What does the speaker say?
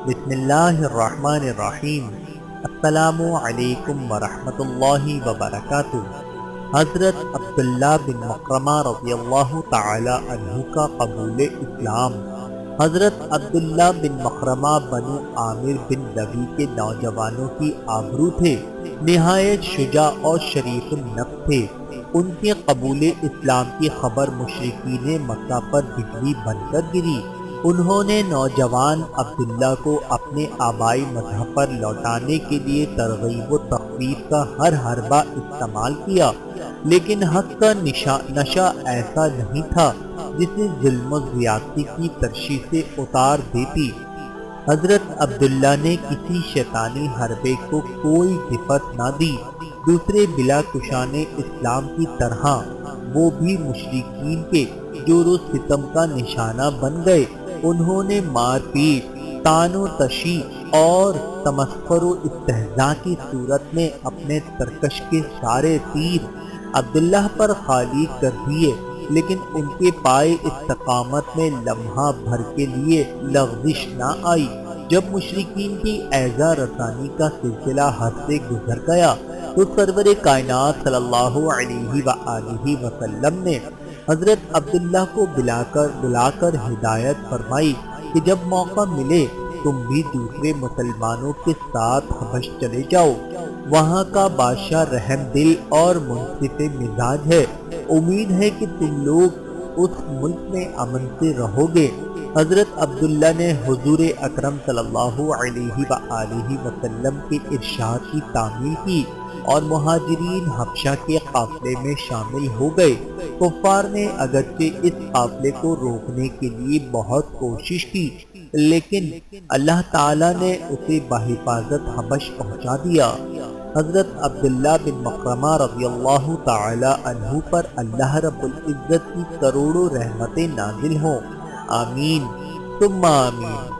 بسم اللہ الرحمن الرحیم۔ السلام علیکم ورحمۃ اللہ وبرکاتہ۔ حضرت عبداللہ بن مکرمہ رضی اللہ تعالی عنہ کا قبول اسلام۔ حضرت عبداللہ بن مکرمہ بنو عامر بن ربیع کے نوجوانوں کی آبرو تھے، نہایت شجاع اور شریف النفس تھے۔ ان کے قبول اسلام کی خبر مشرکین مکہ پر بجلی بن کر گری۔ انہوں نے نوجوان عبداللہ کو اپنے آبائی مذہب پر لوٹانے کے لیے ترغیب و تخویف کا ہر حربہ استعمال کیا، لیکن حق کا نشہ ایسا نہیں تھا جسے ظلم و زیادتی کی ترشی سے اتار دیتی۔ حضرت عبداللہ نے کسی شیطانی حربے کو کوئی صفت نہ دی۔ دوسرے بلا کشان اسلام کی طرح وہ بھی مشرکین کے جور و ستم کا نشانہ بن گئے۔ انہوں نے مار پیٹ، طعن و تشیع اور تمسخر و استہزاء کی صورت میں اپنے ترکش کے سارے تیر عبداللہ پر خالی کر دیے، لیکن ان کے پائے استقامت میں لمحہ بھر کے لیے لغزش نہ آئی۔ جب مشرکین کی ایذا رسانی کا سلسلہ حد سے گزر گیا تو سرور کائنات صلی اللہ علیہ وآلہ وسلم نے حضرت عبداللہ کو بلا کر ہدایت فرمائی کہ جب موقع ملے تم بھی دوسرے مسلمانوں کے ساتھ حبش چلے جاؤ۔ وہاں کا بادشاہ رحم دل اور منصف مزاج ہے، امید ہے کہ تم لوگ اس ملک میں امن سے رہو گے۔ حضرت عبداللہ نے حضور اکرم صلی اللہ علیہ وآلہ وسلم کے ارشاد کی تعمیل کی اور مہاجرین حبشہ کے قافلے میں شامل ہو گئے۔ کفار نے اگرچہ اس قافلے کو روکنے کے لیے بہت کوشش کی، لیکن اللہ تعالیٰ نے اسے بحفاظت حبش پہنچا دیا۔ حضرت عبداللہ بن مکرمہ رضی اللہ تعالی عنہ پر اللہ رب العزت کی کروڑوں رحمتیں نازل ہوں، آمین ثم آمین۔